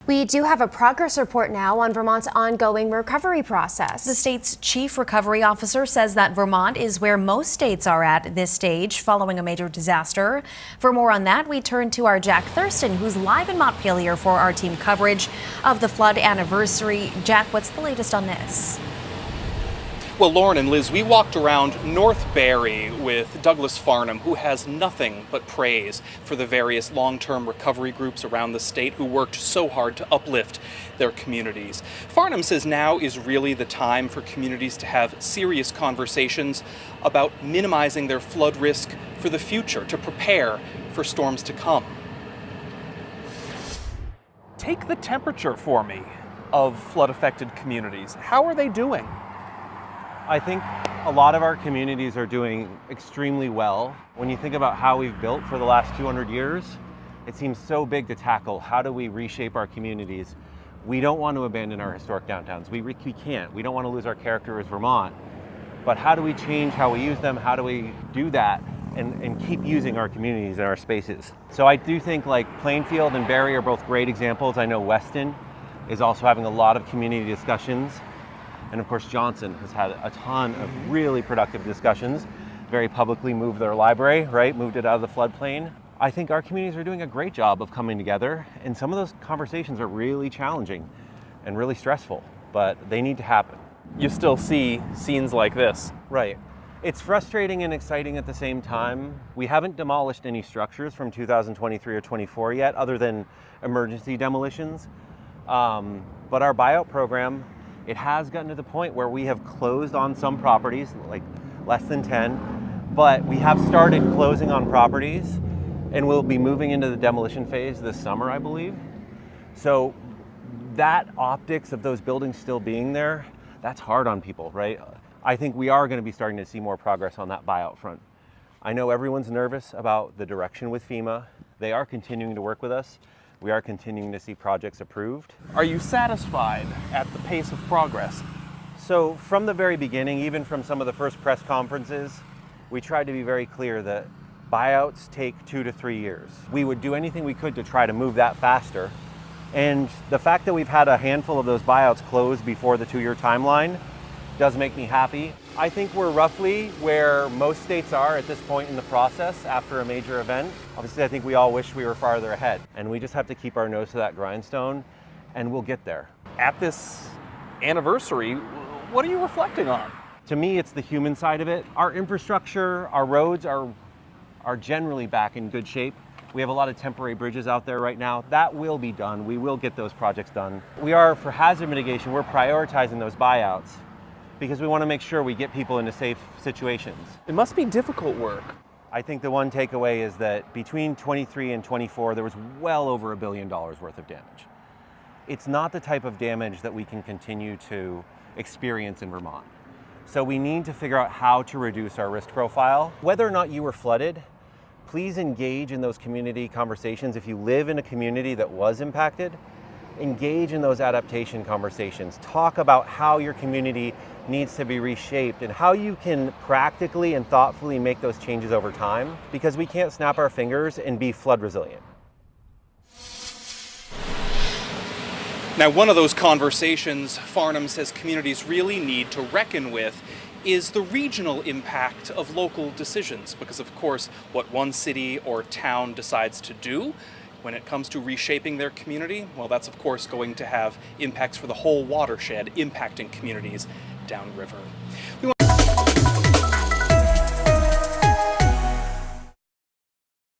We do have a progress report now on Vermont's ongoing recovery process. The state's chief recovery officer says that Vermont is where most states are at this stage following a major disaster. For more on that, we turn to our Jack Thurston, who's live in Montpelier for our team coverage of the flood anniversary. Jack, what's the latest on this? Well, Lauren and Liz, we walked around North Barre with Douglas Farnham, who has nothing but praise for the various long-term recovery groups around the state who worked so hard to uplift their communities. Farnham says now is really the time for communities to have serious conversations about minimizing their flood risk for the future, to prepare for storms to come. Take the temperature for me of flood-affected communities. How are they doing? I think a lot of our communities are doing extremely well. When you think about how we've built for the last 200 years, it seems so big to tackle. How do we reshape our communities? We don't want to abandon our historic downtowns. We can't. We don't want to lose our character as Vermont. But how do we change how we use them? How do we do that and keep using our communities and our spaces? So I do think like Plainfield and Barre are both great examples. I know Weston is also having a lot of community discussions. And of course, Johnson has had a ton of really productive discussions, very publicly moved their library, right? Moved it out of the floodplain. I think our communities are doing a great job of coming together, and some of those conversations are really challenging and really stressful, but they need to happen. You still see scenes like this. Right. It's frustrating and exciting at the same time. We haven't demolished any structures from 2023 or 24 yet, other than emergency demolitions. But our buyout program, it has gotten to the point where we have closed on some properties, like less than 10, but we have started closing on properties and we'll be moving into the demolition phase this summer, I believe. So that optics of those buildings still being there, that's hard on people, right? I think we are going to be starting to see more progress on that buyout front. I know everyone's nervous about the direction with FEMA. They are continuing to work with us. We are continuing to see projects approved. Are you satisfied at the pace of progress? So from the very beginning, even from some of the first press conferences, we tried to be very clear that buyouts take 2 to 3 years. We would do anything we could to try to move that faster. And the fact that we've had a handful of those buyouts close before the 2-year timeline does make me happy. I think we're roughly where most states are at this point in the process after a major event. Obviously, I think we all wish we were farther ahead, and we just have to keep our nose to that grindstone, and we'll get there. At this anniversary, what are you reflecting on? To me, it's the human side of it. Our infrastructure, our roads are generally back in good shape. We have a lot of temporary bridges out there right now. That will be done. We will get those projects done. We are, for hazard mitigation, we're prioritizing those buyouts because we want to make sure we get people into safe situations. It must be difficult work. I think the one takeaway is that between 23 and 24, there was well over $1 billion worth of damage. It's not the type of damage that we can continue to experience in Vermont. So we need to figure out how to reduce our risk profile. Whether or not you were flooded, please engage in those community conversations. If you live in a community that was impacted, engage in those adaptation conversations. Talk about how your community needs to be reshaped and how you can practically and thoughtfully make those changes over time, because we can't snap our fingers and be flood resilient. Now, one of those conversations Farnham says communities really need to reckon with is the regional impact of local decisions, because of course what one city or town decides to do when it comes to reshaping their community, well, that's of course going to have impacts for the whole watershed, impacting communities downriver. We want